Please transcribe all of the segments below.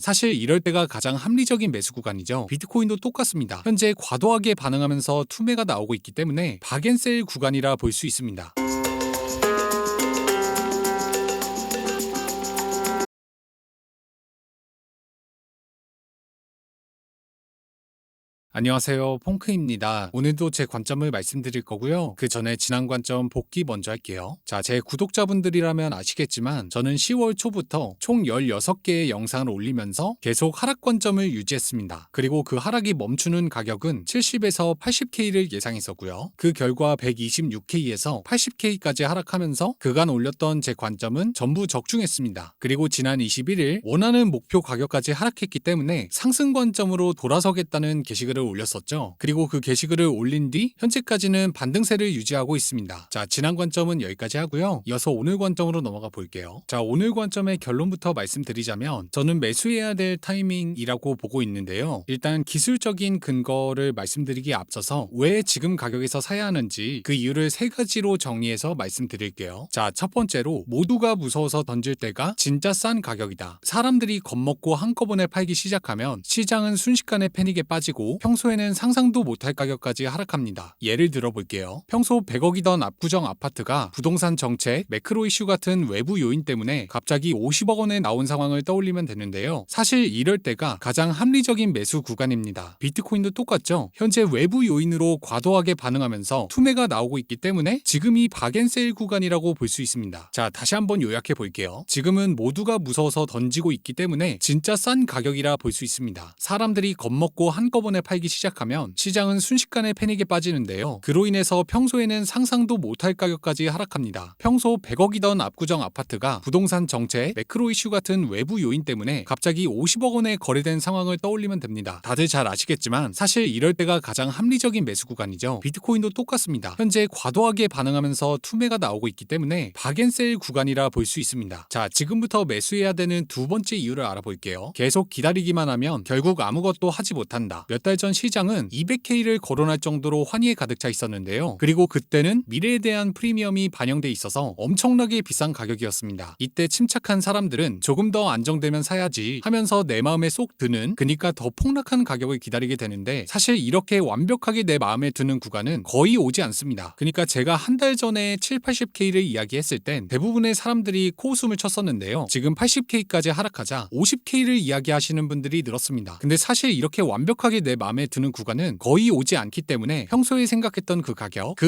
사실 이럴 때가 가장 합리적인 매수 구간이죠. 비트코인도 똑같습니다. 현재 과도하게 반응하면서 투매가 나오고 있기 때문에 박앤셀 구간이라 볼 수 있습니다. 안녕하세요, 퐁크입니다. 오늘도 제 관점을 말씀드릴 거고요. 그 전에 지난 관점 복귀 먼저 할게요. 자, 제 구독자분들이라면 아시겠지만 저는 10월 초부터 총 16개의 영상을 올리면서 계속 하락 관점을 유지했습니다. 그리고 그 하락이 멈추는 가격은 70에서 80K를 예상했었고요. 그 결과 126K에서 80K까지 하락하면서 그간 올렸던 제 관점은 전부 적중했습니다. 그리고 지난 21일 원하는 목표 가격까지 하락했기 때문에 상승 관점으로 돌아서겠다는 게시글을 올렸었죠. 그리고 그 게시글을 올린 뒤 현재까지는 반등세를 유지하고 있습니다. 자, 지난 관점은 여기까지 하고요. 이어서 오늘 관점으로 넘어가 볼게요. 자, 오늘 관점의 결론부터 말씀드리자면 저는 매수해야 될 타이밍이라고 보고 있는데요. 일단 기술적인 근거를 말씀드리기에 앞서서 왜 지금 가격에서 사야 하는지 그 이유를 세 가지로 정리해서 말씀드릴게요. 자, 첫 번째로 모두가 무서워서 던질 때가 진짜 싼 가격이다. 사람들이 겁먹고 한꺼번에 팔기 시작하면 시장은 순식간에 패닉에 빠지고 평소에는 상상도 못할 가격까지 하락합니다. 예를 들어 볼게요. 평소 100억이던 압구정 아파트가 부동산 정책, 매크로 이슈 같은 외부 요인 때문에 갑자기 50억 원에 나온 상황을 떠올리면 되는데요. 사실 이럴 때가 가장 합리적인 매수 구간입니다. 비트코인도 똑같죠. 현재 외부 요인으로 과도하게 반응하면서 투매가 나오고 있기 때문에 지금이 박앤세일 구간이라고 볼 수 있습니다. 자, 다시 한번 요약해 볼게요. 지금은 모두가 무서워서 던지고 있기 때문에 진짜 싼 가격이라 볼 수 있습니다. 사람들이 겁먹고 한꺼번에 팔기 시작하면 시장은 순식간에 패닉에 빠지는데요. 그로 인해서 평소에는 상상도 못할 가격까지 하락합니다. 평소 100억이던 압구정 아파트가 부동산 정책, 매크로 이슈 같은 외부 요인 때문에 갑자기 50억 원에 거래된 상황을 떠올리면 됩니다. 다들 잘 아시겠지만 사실 이럴 때가 가장 합리적인 매수 구간이죠. 비트코인도 똑같습니다. 현재 과도하게 반응하면서 투매가 나오고 있기 때문에 박앤셀 구간이라 볼 수 있습니다. 자, 지금부터 매수해야 되는 두 번째 이유를 알아볼게요. 계속 기다리기만 하면 결국 아무것도 하지 못한다. 몇 달 전 시장은 200K를 거론할 정도로 환희에 가득 차 있었는데요. 그리고 그때는 미래에 대한 프리미엄이 반영돼 있어서 엄청나게 비싼 가격이었습니다. 이때 침착한 사람들은 조금 더 안정되면 사야지 하면서 내 마음에 쏙 드는, 그러니까 더 폭락한 가격을 기다리게 되는데 사실 이렇게 완벽하게 내 마음에 드는 구간은 거의 오지 않습니다. 그러니까 제가 한 달 전에 7, 80K를 이야기했을 땐 대부분의 사람들이 코웃음을 쳤었는데요. 지금 80K까지 하락하자 50K를 이야기하시는 분들이 늘었습니다. 근데 사실 이렇게 완벽하게 내 마음에 드는 구간은 거의 오지 않기 때문에 평소에 생각했던 그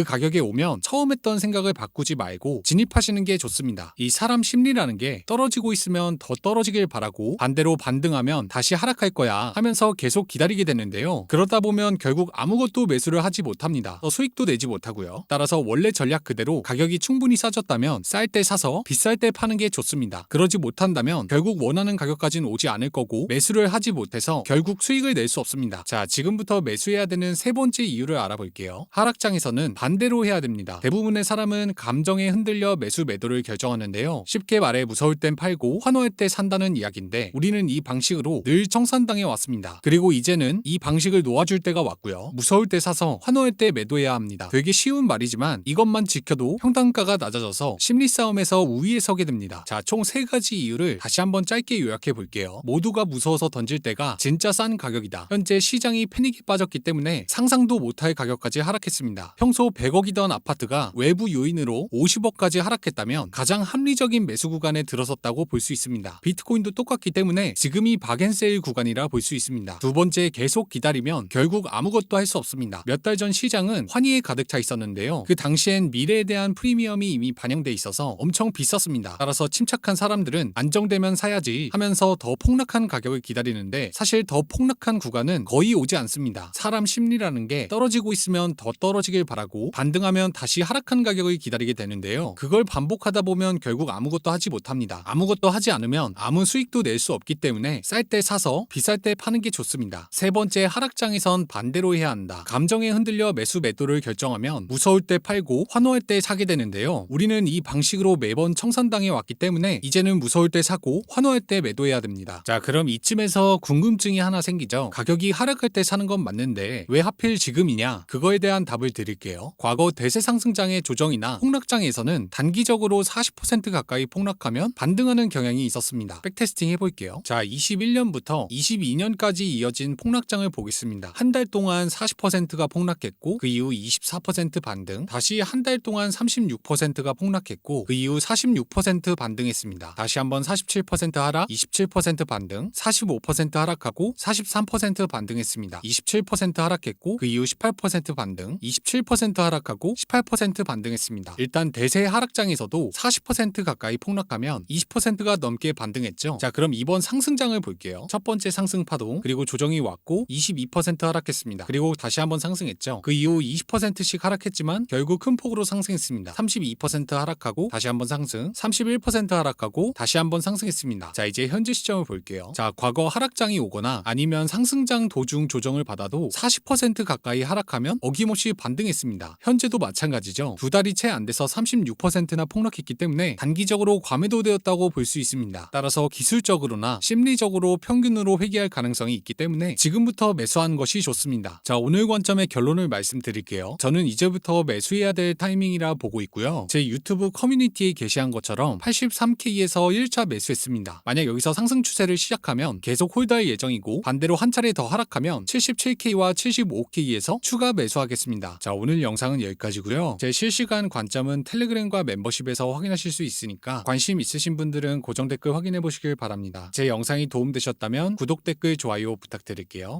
가격에 오면 처음 했던 생각을 바꾸지 말고 진입하시는 게 좋습니다. 이 사람 심리라는 게 떨어지고 있으면 더 떨어지길 바라고 반대로 반등하면 다시 하락할 거야 하면서 계속 기다리게 되는데요. 그러다 보면 결국 아무것도 매수를 하지 못합니다. 수익도 내지 못하고요. 따라서 원래 전략 그대로 가격이 충분히 싸졌다면 쌀 때 사서 비쌀 때 파는 게 좋습니다. 그러지 못한다면 결국 원하는 가격까지는 오지 않을 거고 매수를 하지 못해서 결국 수익을 낼 수 없습니다. 자, 지금부터 매수해야 되는 세 번째 이유를 알아볼게요. 하락장에서는 반대로 해야 됩니다. 대부분의 사람은 감정에 흔들려 매수 매도를 결정하는데요. 쉽게 말해 무서울 땐 팔고 환호할 때 산다는 이야기인데 우리는 이 방식으로 늘 청산당해 왔습니다. 그리고 이제는 이 방식을 놓아줄 때가 왔고요. 무서울 때 사서 환호할 때 매도해야 합니다. 되게 쉬운 말이지만 이것만 지켜도 평단가가 낮아져서 심리 싸움에서 우위에 서게 됩니다. 자, 총 세 가지 이유를 다시 한번 짧게 요약해 볼게요. 모두가 무서워서 던질 때가 진짜 싼 가격이다. 현재 시장이 패닉에 빠졌기 때문에 상상도 못할 가격까지 하락했습니다. 평소 100억이던 아파트가 외부 요인으로 50억까지 하락했다면 가장 합리적인 매수 구간에 들어섰다고 볼 수 있습니다. 비트코인도 똑같기 때문에 지금이 박앤세일 구간이라 볼 수 있습니다. 두 번째, 계속 기다리면 결국 아무것도 할 수 없습니다. 몇 달 전 시장은 환희에 가득 차 있었는데요. 그 당시엔 미래에 대한 프리미엄이 이미 반영돼 있어서 엄청 비쌌습니다. 따라서 침착한 사람들은 안정되면 사야지 하면서 더 폭락한 가격을 기다리는데 사실 더 폭락한 구간은 거의 오지 않습니다. 사람 심리라는 게 떨어지고 있으면 더 떨어지길 바라고 반등하면 다시 하락한 가격을 기다리게 되는데요. 그걸 반복하다 보면 결국 아무것도 하지 못합니다. 아무것도 하지 않으면 아무 수익도 낼 수 없기 때문에 쌀 때 사서 비쌀 때 파는 게 좋습니다. 세 번째, 하락장에선 반대로 해야 한다. 감정에 흔들려 매수 매도를 결정하면 무서울 때 팔고 환호할 때 사게 되는데요. 우리는 이 방식으로 매번 청산당해 왔기 때문에 이제는 무서울 때 사고 환호할 때 매도해야 됩니다. 자, 그럼 이쯤에서 궁금증이 하나 생기죠. 가격이 하락할 때 때 사는 건 맞는데 왜 하필 지금이냐? 그거에 대한 답을 드릴게요. 과거 대세 상승장의 조정이나 폭락장에서는 단기적으로 40% 가까이 폭락하면 반등하는 경향이 있었습니다. 백테스팅 해볼게요. 자, 21년부터 22년까지 이어진 폭락장을 보겠습니다. 한 달 동안 40%가 폭락했고 그 이후 24% 반등, 다시 한 달 동안 36%가 폭락했고 그 이후 46% 반등했습니다. 다시 한번 47% 하락, 27% 반등, 45% 하락하고 43% 반등했습니다. 27% 하락했고 그 이후 18% 반등, 27% 하락하고 18% 반등했습니다. 일단 대세 하락장에서도 40% 가까이 폭락하면 20%가 넘게 반등했죠. 자, 그럼 이번 상승장을 볼게요. 첫 번째 상승 파동, 그리고 조정이 왔고 22% 하락했습니다. 그리고 다시 한번 상승했죠. 그 이후 20%씩 하락했지만 결국 큰 폭으로 상승했습니다. 32% 하락하고 다시 한번 상승, 31% 하락하고 다시 한번 상승했습니다. 자, 이제 현재 시점을 볼게요. 자, 과거 하락장이 오거나 아니면 상승장 도중 조정을 받아도 40% 가까이 하락하면 어김없이 반등했습니다. 현재도 마찬가지죠. 두 달이 채 안 돼서 36%나 폭락했기 때문에 단기적으로 과매도되었다고 볼 수 있습니다. 따라서 기술적으로나 심리적으로 평균으로 회귀할 가능성이 있기 때문에 지금부터 매수하는 것이 좋습니다. 자, 오늘 관점의 결론을 말씀드릴게요. 저는 이제부터 매수해야 될 타이밍이라 보고 있고요. 제 유튜브 커뮤니티에 게시한 것처럼 83K에서 1차 매수했습니다. 만약 여기서 상승 추세를 시작하면 계속 홀드할 예정이고 반대로 한 차례 더 하락하면 77K와 75K에서 추가 매수하겠습니다. 자, 오늘 영상은 여기까지고요. 제 실시간 관점은 텔레그램과 멤버십에서 확인하실 수 있으니까 관심 있으신 분들은 고정 댓글 확인해 보시길 바랍니다. 제 영상이 도움되셨다면 구독, 댓글, 좋아요 부탁드릴게요.